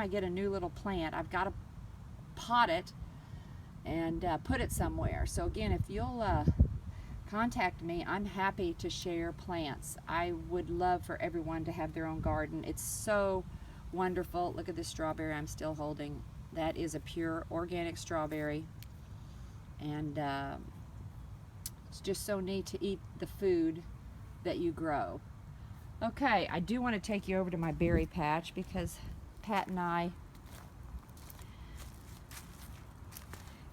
I get a new little plant, I've got to pot it and put it somewhere. So again, if you'll contact me, I'm happy to share plants. I would love for everyone to have their own garden. It's so wonderful. Look at this strawberry I'm still holding. That is a pure organic strawberry, and it's just so neat to eat the food that you grow. Okay, I do want to take you over to my berry patch because Pat and I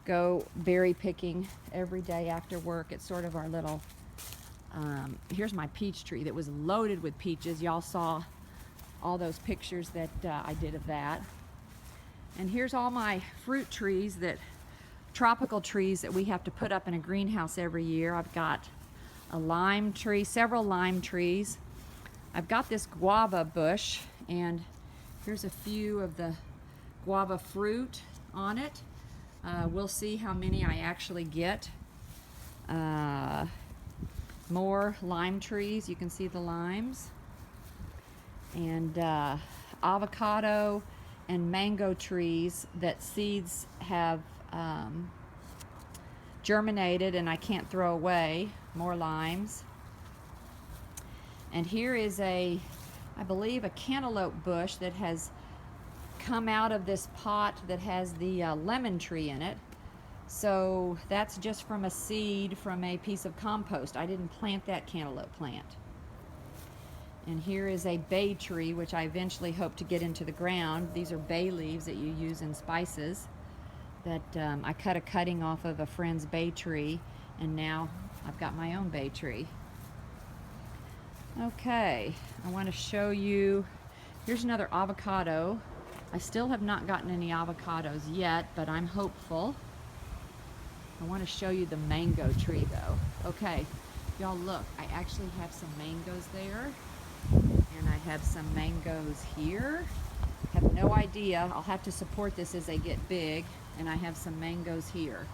go berry picking every day after work. It's sort of our little, here's my peach tree that was loaded with peaches. Y'all saw all those pictures that I did of that. And here's all my fruit trees, tropical trees that we have to put up in a greenhouse every year. I've got a lime tree, several lime trees. I've got this guava bush, and here's a few of the guava fruit on it. We'll see how many I actually get. More lime trees, you can see the limes. And avocado and mango trees that seeds have germinated and I can't throw away. More limes. And here is I believe a cantaloupe bush that has come out of this pot that has the lemon tree in it. So that's just from a seed from a piece of compost. I didn't plant that cantaloupe plant. And here is a bay tree, which I eventually hope to get into the ground. These are bay leaves that you use in spices that I cut a cutting off of a friend's bay tree, and now I've got my own bay tree. Okay, I want to show you, here's another avocado. I still have not gotten any avocados yet, but I'm hopeful. I want to show you the mango tree though. Okay, y'all look, I actually have some mangoes there, and I have some mangoes here. Have no idea, I'll have to support this as they get big, and I have some mangoes here.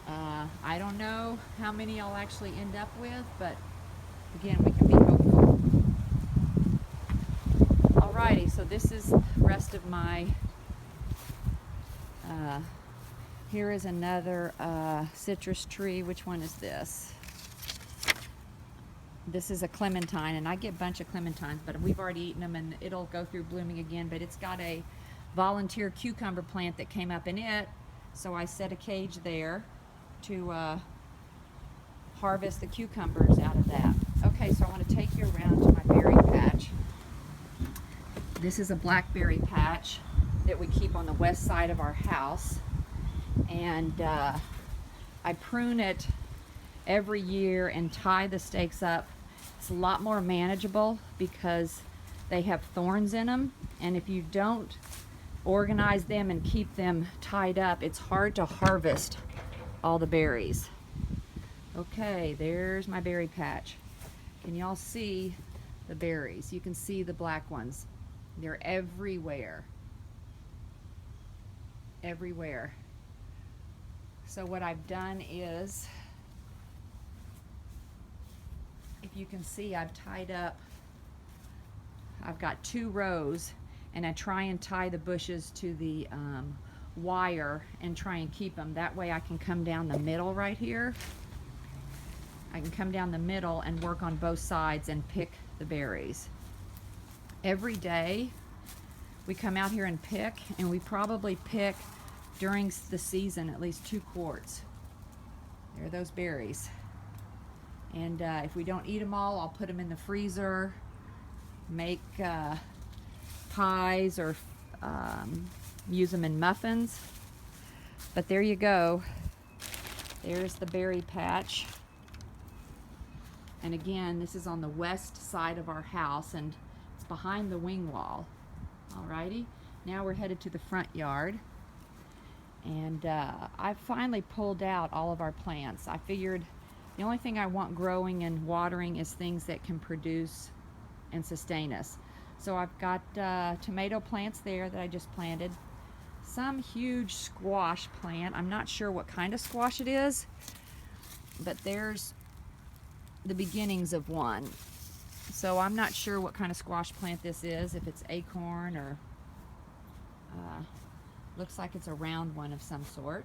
I don't know how many I'll actually end up with, but again, we can be hopeful. Alrighty, so this is the rest of my, here is another citrus tree. Which one is this? This is a clementine, and I get a bunch of clementines, but we've already eaten them and it'll go through blooming again, but it's got a volunteer cucumber plant that came up in it, so I set a cage there to harvest the cucumbers out of that. Okay, so I want to take you around to my berry patch. This is a blackberry patch that we keep on the west side of our house, and I prune it every year and tie the stakes up. It's a lot more manageable because they have thorns in them, and if you don't organize them and keep them tied up, it's hard to harvest all the berries. Okay, there's my berry patch. Can y'all see the berries? You can see the black ones. They're everywhere. Everywhere. So what I've done is, if you can see, I've tied up, I've got 2 rows, and I try and tie the bushes to the wire and try and keep them. That way I can come down the middle right here. I can come down the middle and work on both sides and pick the berries. Every day we come out here and pick, and we probably pick during the season at least 2 quarts. There are those berries. And if we don't eat them all, I'll put them in the freezer, make pies, or use them in muffins. But there you go. There's the berry patch. And again, this is on the west side of our house, and it's behind the wing wall. Alrighty, now we're headed to the front yard. And I finally pulled out all of our plants. I figured the only thing I want growing and watering is things that can produce and sustain us. So I've got tomato plants there that I just planted. Some huge squash plant. I'm not sure what kind of squash it is, but there's the beginnings of one. So I'm not sure what kind of squash plant this is, if it's acorn or Looks like it's a round one of some sort.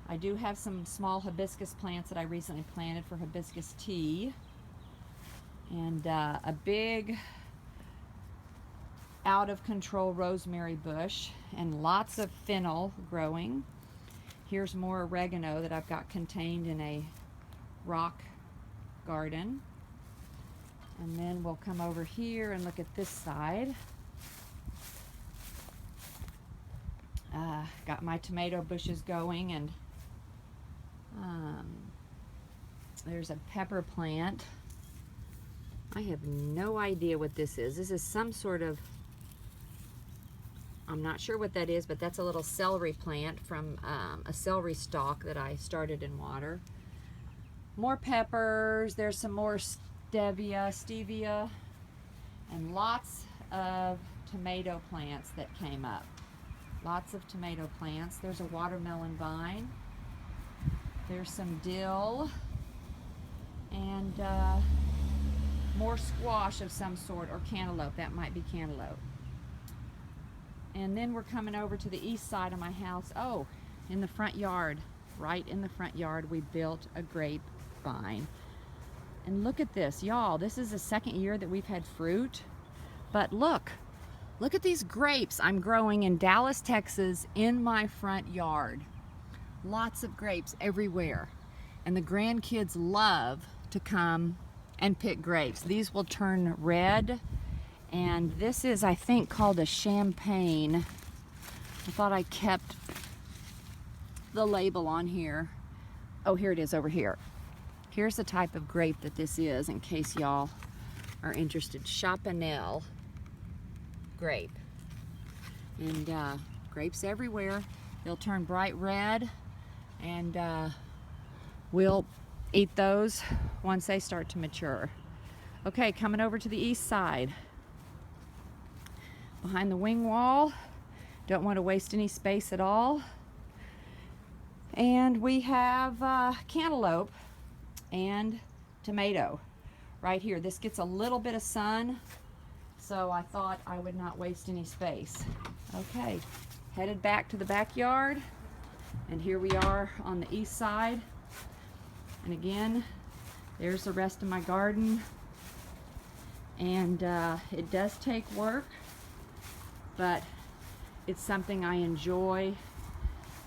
I do have some small hibiscus plants that I recently planted for hibiscus tea. And a big out of control rosemary bush and lots of fennel growing. Here's more oregano that I've got contained in a rock garden. And then we'll come over here and look at this side. Got my tomato bushes going, and there's a pepper plant. I have no idea what this is. This is some sort of, I'm not sure what that is, but that's a little celery plant from a celery stalk that I started in water. More peppers. There's some more stevia, and lots of tomato plants that came up. Lots of tomato plants. There's a watermelon vine. There's some dill, and more squash of some sort, or cantaloupe. That might be cantaloupe. And then we're coming over to the east side of my house. Oh, in the front yard, right in the front yard, we built a grapevine. And look at this, y'all. This is the second year that we've had fruit. But look at these grapes I'm growing in Dallas, Texas, in my front yard. Lots of grapes everywhere. And the grandkids love to come and pick grapes. These will turn red. And this is, I think, called a champagne. I thought I kept the label on here. Oh, here it is over here. Here's the type of grape that this is, in case y'all are interested. Champanelle grape. And grapes everywhere. They'll turn bright red, and we'll eat those once they start to mature. Okay, coming over to the east side. Behind the wing wall. Don't want to waste any space at all. And we have cantaloupe and tomato right here. This gets a little bit of sun, so I thought I would not waste any space. Okay, headed back to the backyard, and here we are on the east side. And again, there's the rest of my garden. And it does take work, but it's something I enjoy.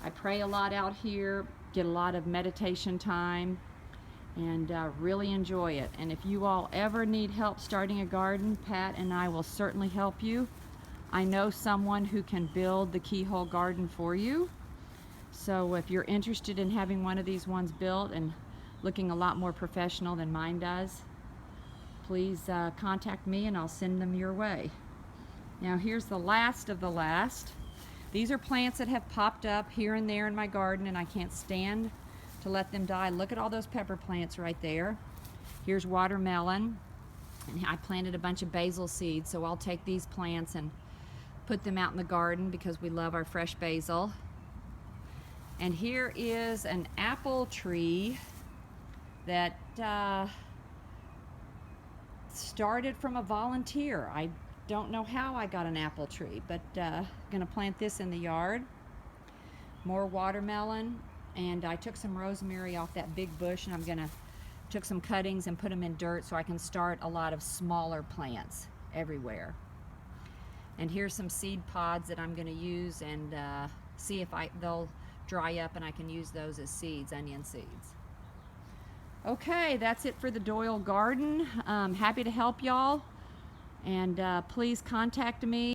I pray a lot out here, get a lot of meditation time, and really enjoy it. And if you all ever need help starting a garden, Pat and I will certainly help you. I know someone who can build the keyhole garden for you. So if you're interested in having one of these ones built and looking a lot more professional than mine does, please contact me and I'll send them your way. Now here's the last of the last. These are plants that have popped up here and there in my garden, and I can't stand to let them die. Look at all those pepper plants right there. Here's watermelon, and I planted a bunch of basil seeds, so I'll take these plants and put them out in the garden because we love our fresh basil. And here is an apple tree that started from a volunteer. I don't know how I got an apple tree, but gonna plant this in the yard. More watermelon, and I took some rosemary off that big bush, and I'm gonna took some cuttings and put them in dirt so I can start a lot of smaller plants everywhere. And here's some seed pods that I'm gonna use and see if they'll dry up and I can use those as seeds, onion seeds. Okay, that's it for the Doyle garden. Happy to help y'all. And please contact me.